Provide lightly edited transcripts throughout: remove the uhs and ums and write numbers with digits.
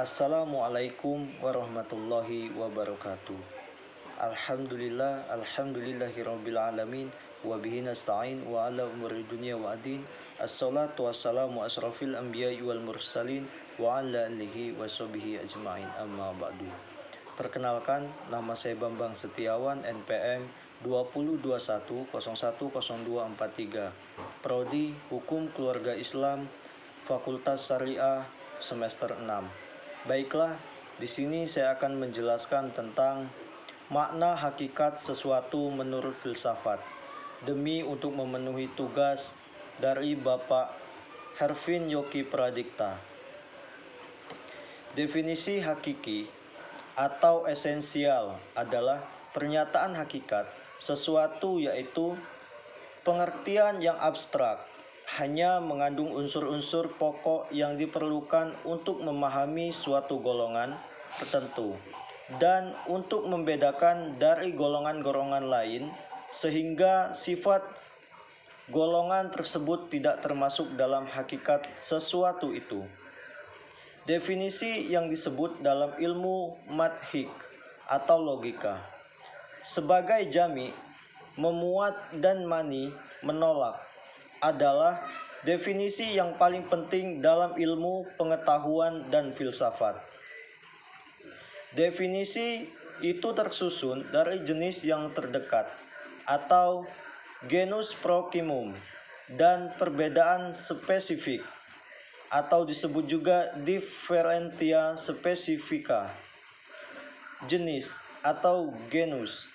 Assalamualaikum warahmatullahi wabarakatuh. Alhamdulillahirabbil alamin wa bihi nasta'in wa ala umuri dunya wa din. Assalatu wassalamu asrafil anbiya'i wal mursalin wa ala alihi wa sahbihi ajma'in, amma ba'du. Perkenalkan, nama saya Bambang Setiawan, NPM 2021010243, Prodi Hukum Keluarga Islam, Fakultas Syariah, semester 6. Baiklah, di sini saya akan menjelaskan tentang makna hakikat sesuatu menurut filsafat, demi untuk memenuhi tugas dari Bapak Hervin Yoki Pradikta. Definisi hakiki atau esensial adalah pernyataan hakikat sesuatu, yaitu pengertian yang abstrak, hanya mengandung unsur-unsur pokok yang diperlukan untuk memahami suatu golongan tertentu dan untuk membedakan dari golongan-golongan lain, sehingga sifat golongan tersebut tidak termasuk dalam hakikat sesuatu itu. Definisi yang disebut dalam ilmu manhaj atau logika sebagai jami, memuat, dan mani, menolak, adalah definisi yang paling penting dalam ilmu pengetahuan dan filsafat. Definisi itu tersusun dari jenis yang terdekat atau genus proximum dan perbedaan spesifik, atau disebut juga differentia specifica. Jenis atau genus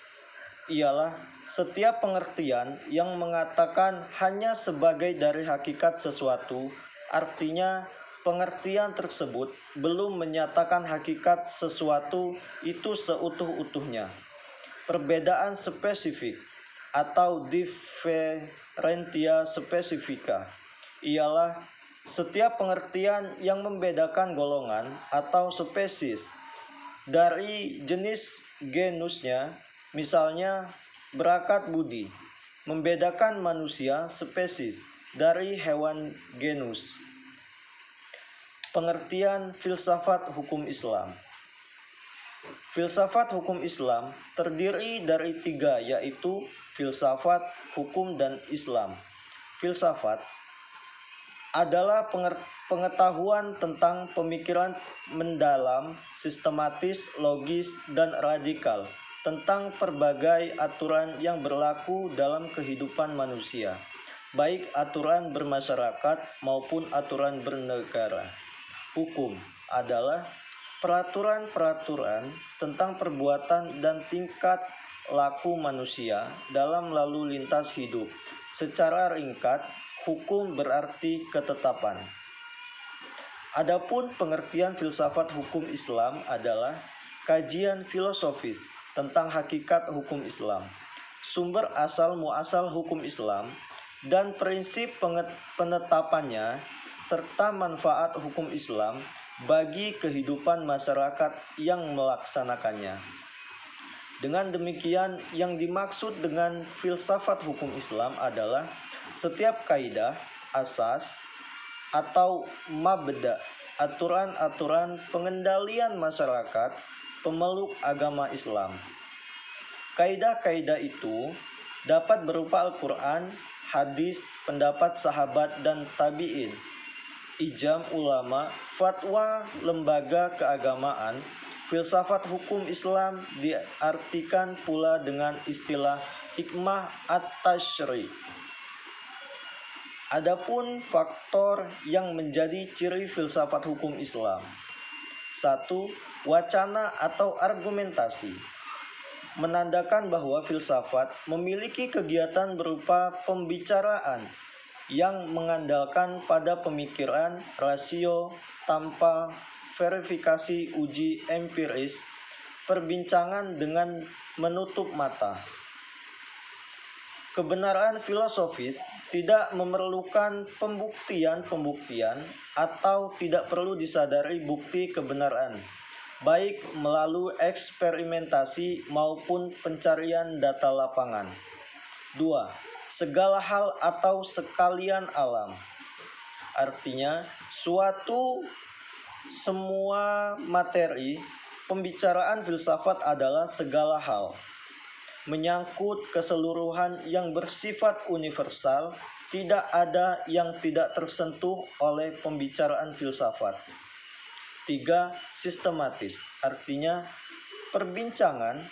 ialah setiap pengertian yang mengatakan hanya sebagai dari hakikat sesuatu, artinya pengertian tersebut belum menyatakan hakikat sesuatu itu seutuh-utuhnya. Perbedaan spesifik atau differentia specifica ialah setiap pengertian yang membedakan golongan atau spesies dari jenis genusnya. Misalnya, berakat budi membedakan manusia spesies dari hewan genus. Pengertian filsafat hukum Islam. Filsafat hukum Islam terdiri dari 3, yaitu filsafat, hukum, dan Islam. Filsafat adalah pengetahuan tentang pemikiran mendalam, sistematis, logis, dan radikal tentang berbagai aturan yang berlaku dalam kehidupan manusia, baik aturan bermasyarakat maupun aturan bernegara. Hukum adalah peraturan-peraturan tentang perbuatan dan tingkat laku manusia dalam lalu lintas hidup. Secara ringkat, hukum berarti ketetapan. Adapun pengertian filsafat hukum Islam adalah kajian filosofis tentang hakikat hukum Islam, sumber asal muasal hukum Islam, dan prinsip penetapannya, serta manfaat hukum Islam bagi kehidupan masyarakat yang melaksanakannya. Dengan demikian, yang dimaksud dengan filsafat hukum Islam adalah setiap kaidah, asas, atau mabda, aturan-aturan pengendalian masyarakat pemeluk agama Islam. Kaidah-kaidah itu dapat berupa Al-Quran, hadis, pendapat sahabat dan tabi'in, ijma ulama, fatwa lembaga keagamaan. Filsafat hukum Islam diartikan pula dengan istilah hikmah at-tasyri'. Adapun faktor yang menjadi ciri filsafat hukum Islam. 1. Wacana atau argumentasi, menandakan bahwa filsafat memiliki kegiatan berupa pembicaraan yang mengandalkan pada pemikiran rasio tanpa verifikasi uji empiris, perbincangan dengan menutup mata. Kebenaran filosofis tidak memerlukan pembuktian atau tidak perlu disadari bukti kebenaran, baik melalui eksperimentasi maupun pencarian data lapangan. 2. Segala hal atau sekalian alam, artinya suatu semua materi pembicaraan filsafat adalah segala hal, menyangkut keseluruhan yang bersifat universal, tidak ada yang tidak tersentuh oleh pembicaraan filsafat. 3. Sistematis, artinya perbincangan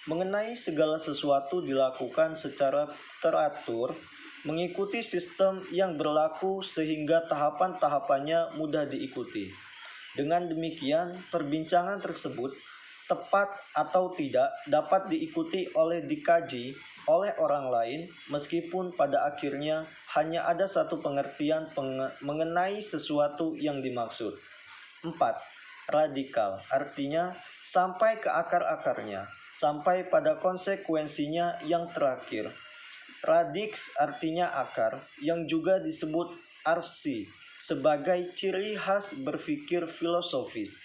mengenai segala sesuatu dilakukan secara teratur, mengikuti sistem yang berlaku sehingga tahapan-tahapannya mudah diikuti. Dengan demikian, perbincangan tersebut tepat atau tidak dapat diikuti oleh dikaji oleh orang lain meskipun pada akhirnya hanya ada satu pengertian mengenai sesuatu yang dimaksud. 4. Radikal, artinya sampai ke akar-akarnya, sampai pada konsekuensinya yang terakhir. Radix artinya akar, yang juga disebut arsi, sebagai ciri khas berpikir filosofis.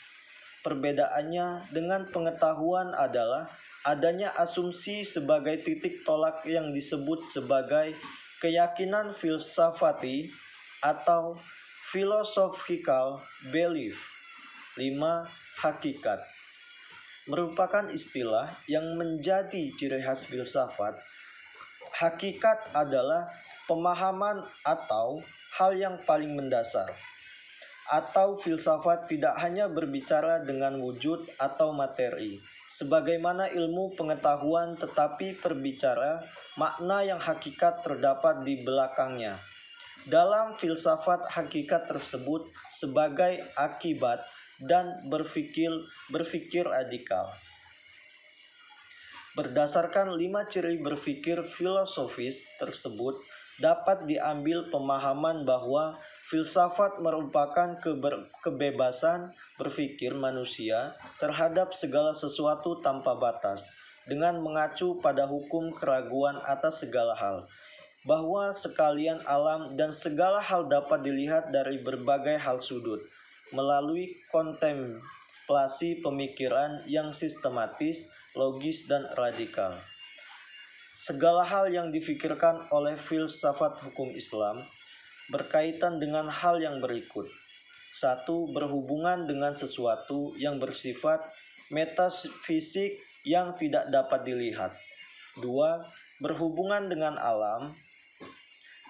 Perbedaannya dengan pengetahuan adalah adanya asumsi sebagai titik tolak yang disebut sebagai keyakinan filsafati atau philosophical belief. 5. Hakikat merupakan istilah yang menjadi ciri khas filsafat. Hakikat adalah pemahaman atau hal yang paling mendasar. Atau filsafat tidak hanya berbicara dengan wujud atau materi, sebagaimana ilmu pengetahuan, tetapi berbicara makna yang hakikat terdapat di belakangnya. Dalam filsafat, hakikat tersebut sebagai akibat dan berpikir radikal. Berdasarkan 5 ciri berpikir filosofis tersebut, dapat diambil pemahaman bahwa filsafat merupakan kebebasan berpikir manusia terhadap segala sesuatu tanpa batas, dengan mengacu pada hukum keraguan atas segala hal, bahwa sekalian alam dan segala hal dapat dilihat dari berbagai hal sudut, melalui kontemplasi pemikiran yang sistematis, logis, dan radikal. Segala hal yang difikirkan oleh filsafat hukum Islam berkaitan dengan hal yang berikut. 1. Berhubungan dengan sesuatu yang bersifat metafisik yang tidak dapat dilihat. 2. Berhubungan dengan alam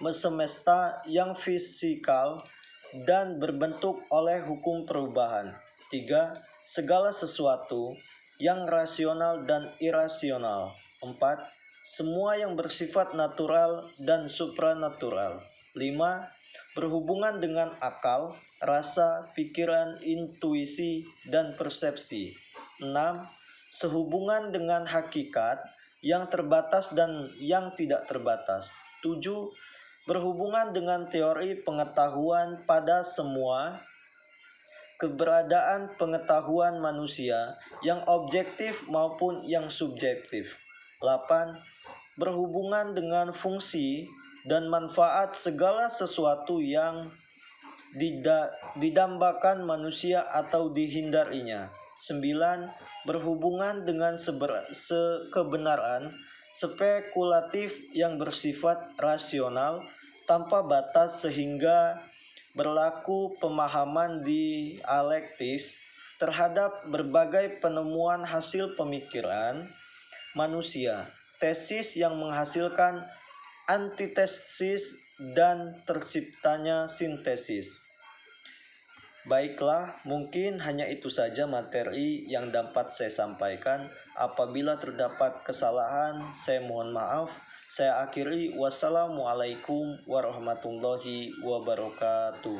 semesta yang fisikal dan berbentuk oleh hukum perubahan. 3. Segala sesuatu yang rasional dan irasional. 4. Semua yang bersifat natural dan supranatural. 5. Berhubungan dengan akal, rasa, pikiran, intuisi, dan persepsi. 6. Sehubungan dengan hakikat yang terbatas dan yang tidak terbatas. 7. Berhubungan dengan teori pengetahuan pada semua keberadaan pengetahuan manusia yang objektif maupun yang subjektif. 8. Berhubungan dengan fungsi dan manfaat segala sesuatu yang didambakan manusia atau dihindarinya. 9. Berhubungan dengan kebenaran spekulatif yang bersifat rasional tanpa batas sehingga berlaku pemahaman dialektis terhadap berbagai penemuan hasil pemikiran manusia, tesis yang menghasilkan antitesis dan terciptanya sintesis. Baiklah, mungkin hanya itu saja materi yang dapat saya sampaikan. Apabila terdapat kesalahan, saya mohon maaf. Saya akhiri, wassalamualaikum warahmatullahi wabarakatuh.